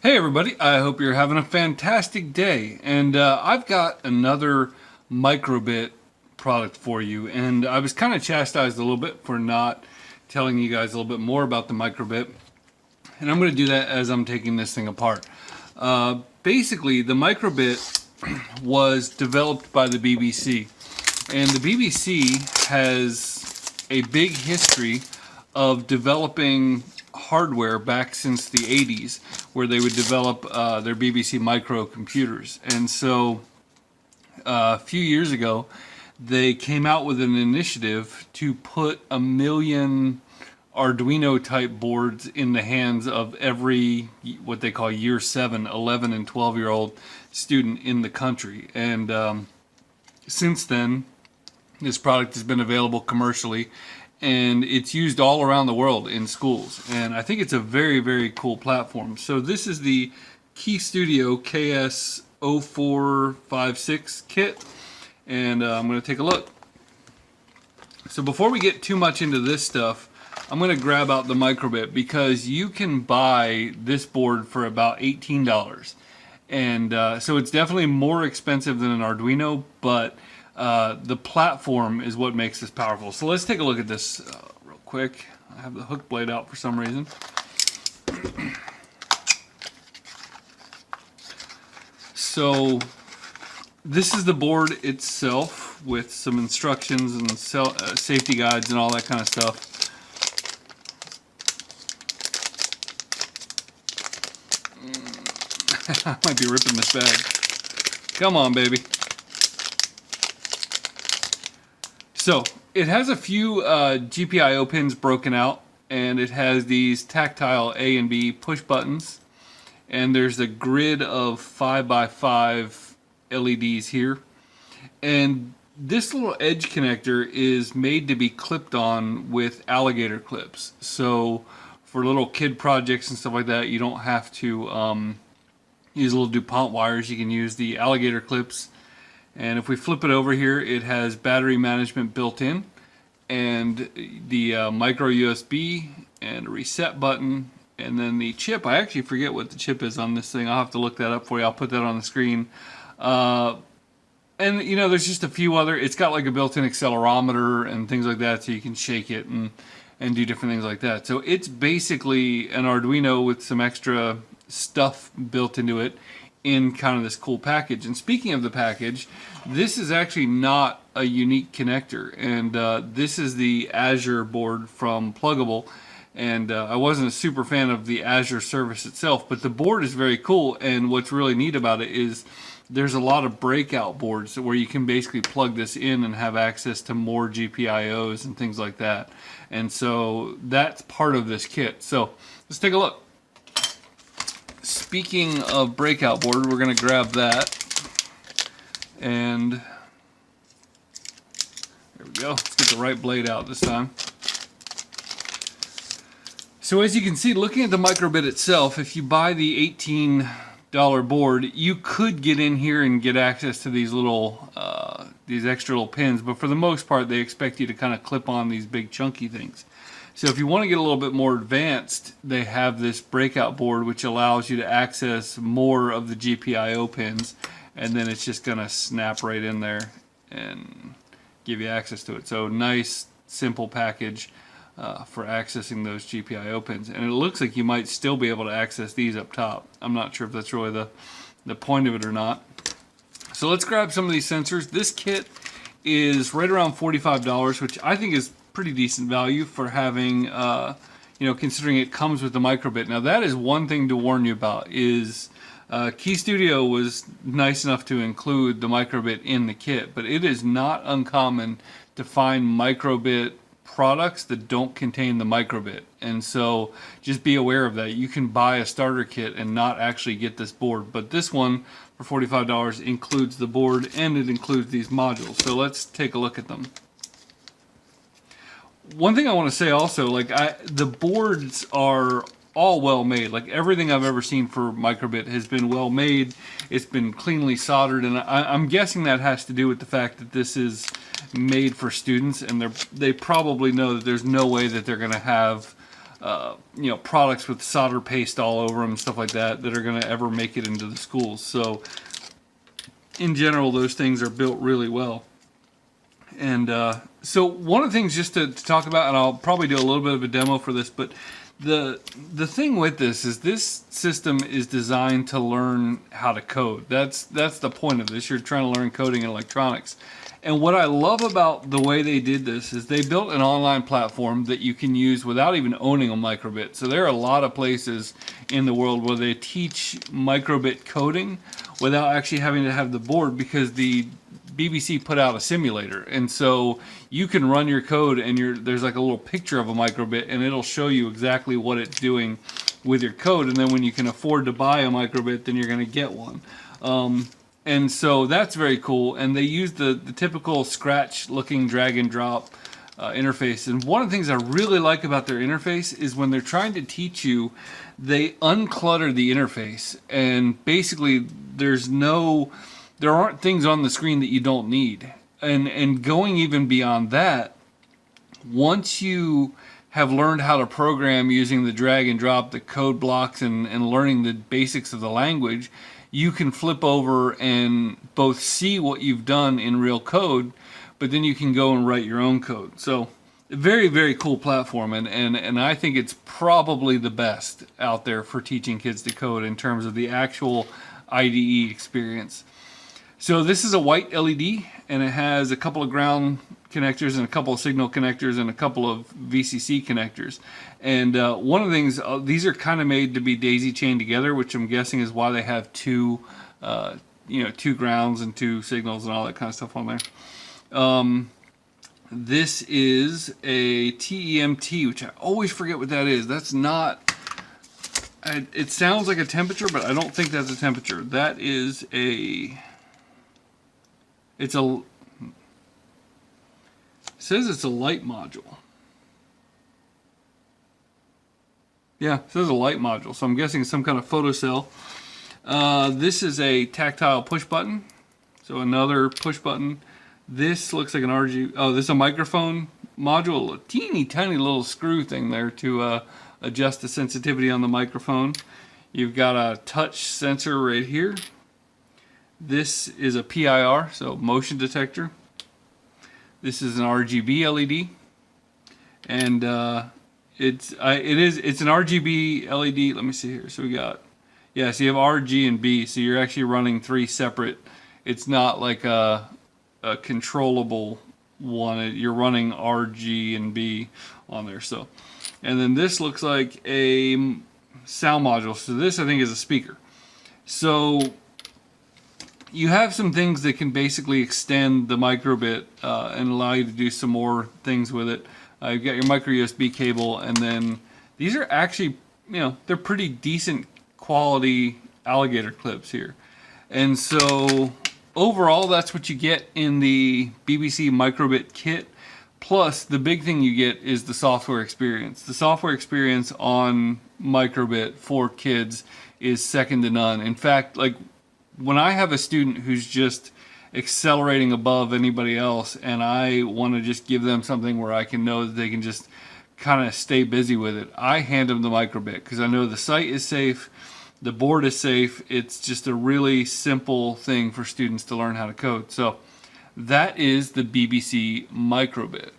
Hey everybody, I hope you're having a fantastic day. And I've got another Microbit product for you. And I was kind of chastised a little bit for not telling you guys a little bit more about the Microbit. And I'm going to do that as I'm taking this thing apart. Basically, the Microbit was developed by the BBC. And the BBC has a big history of developing hardware back since the 80s, where they would develop their BBC Micro computers. And so a few years ago, they came out with an initiative to put 1 million Arduino type boards in the hands of every, what they call year 7, 11 and 12-year-old student in the country. And since then, this product has been available commercially, and it's used all around the world in schools. And I think it's a very, very cool platform. So this is the Keyestudio KS0456 kit, and I'm going to take a look. So before we get too much into this stuff, I'm going to grab out the Microbit, because you can buy this board for about $18. And so it's definitely more expensive than an Arduino, but the platform is what makes this powerful. So let's take a look at this real quick. I have the hook blade out for some reason. So this is the board itself with some instructions and safety guides and all that kind of stuff. I might be ripping this bag. Come on, baby. So it has a few GPIO pins broken out, and it has these tactile A and B push buttons, and there's a grid of 5x5 LEDs here. And this little edge connector is made to be clipped on with alligator clips. So for little kid projects and stuff like that, you don't have to use little DuPont wires. You can use the alligator clips. And if we flip it over here, it has battery management built in, and the micro USB and a reset button, and then the chip. I actually forget what the chip is on this thing. I'll have to look that up for you. I'll put that on the screen. And you know, there's just a few other. It's got like a built-in accelerometer and things like that, so you can shake it and do different things like that. So it's basically an Arduino with some extra stuff built into it in kind of this cool package. And speaking of the package, this is actually not a unique connector, and this is the Azure board from Pluggable. And I wasn't a super fan of the Azure service itself, but the board is very cool. And what's really neat about it is there's a lot of breakout boards where you can basically plug this in and have access to more GPIOs and things like that. And so that's part of this kit. So let's take a look. Speaking of breakout board, we're going to grab that, and there we go. Let's get the right blade out this time. So as you can see, looking at the Microbit itself, if you buy the $18 board, you could get in here and get access to these little, these extra little pins, but for the most part, they expect you to kind of clip on these big chunky things. So if you want to get a little bit more advanced, they have this breakout board which allows you to access more of the GPIO pins, and then it's just going to snap right in there and give you access to it. So nice, simple package for accessing those GPIO pins. And it looks like you might still be able to access these up top. I'm not sure if that's really the point of it or not. So let's grab some of these sensors. This kit is right around $45, which I think is pretty decent value for having, you know, considering it comes with the Microbit. Now that is one thing to warn you about, is Keyestudio was nice enough to include the Microbit in the kit, but it is not uncommon to find Microbit products that don't contain the Microbit. And so just be aware of that. You can buy a starter kit and not actually get this board, but this one for $45 includes the board and it includes these modules. So let's take a look at them. One thing I want to say also, like the boards are all well made. Like everything I've ever seen for Microbit has been well made. It's been cleanly soldered, and I'm guessing that has to do with the fact that this is made for students, and they probably know that there's no way that they're going to have products with solder paste all over them and stuff like that are going to ever make it into the schools. So in general, those things are built really well. And so one of the things just to talk about, and I'll probably do a little bit of a demo for this, but the thing with this is this system is designed to learn how to code. That's the point of this. You're trying to learn coding and electronics. And what I love about the way they did this is they built an online platform that you can use without even owning a microbit. So there are a lot of places in the world where they teach microbit coding without actually having to have the board, because the BBC put out a simulator, and so you can run your code and there's like a little picture of a microbit, and it'll show you exactly what it's doing with your code. And then when you can afford to buy a microbit, then you're going to get one. And so that's very cool. And they use the typical Scratch looking drag and drop interface. And one of the things I really like about their interface is when they're trying to teach you, they unclutter the interface, and basically there aren't things on the screen that you don't need. And going even beyond that, once you have learned how to program using the drag and drop, the code blocks, and learning the basics of the language, you can flip over and both see what you've done in real code, but then you can go and write your own code. So very, very cool platform, and I think it's probably the best out there for teaching kids to code in terms of the actual IDE experience. So this is a white LED, and it has a couple of ground connectors and a couple of signal connectors and a couple of VCC connectors. And one of the things, these are kind of made to be daisy chained together, which I'm guessing is why they have two grounds and two signals and all that kind of stuff on there. This is a TEMT, which I always forget what that is. That's not, it sounds like a temperature, but I don't think that's a temperature. That is it says it's a light module. Yeah, it says a light module, so I'm guessing some kind of photocell. This is a tactile push button, so another push button. This looks like an RG. Oh, this is a microphone module, a teeny tiny little screw thing there to adjust the sensitivity on the microphone. You've got a touch sensor right here. This is a PIR, so motion detector. This is an RGB LED, and it's an RGB LED. Let me see here. So we got, yeah. So you have RG and B. So you're actually running three separate. It's not like a controllable one. You're running RG and B on there. So, and then this looks like a sound module. So this, I think, is a speaker. So you have some things that can basically extend the microbit and allow you to do some more things with it. You've got your micro USB cable, and then these are actually, they're pretty decent quality alligator clips here. And so overall, that's what you get in the BBC Microbit kit. Plus, the big thing you get is the software experience. The software experience on Microbit for kids is second to none. In fact, like, when I have a student who's just accelerating above anybody else, and I want to just give them something where I can know that they can just kind of stay busy with it, I hand them the Microbit, because I know the site is safe, the board is safe. It's just a really simple thing for students to learn how to code. So that is the BBC Microbit.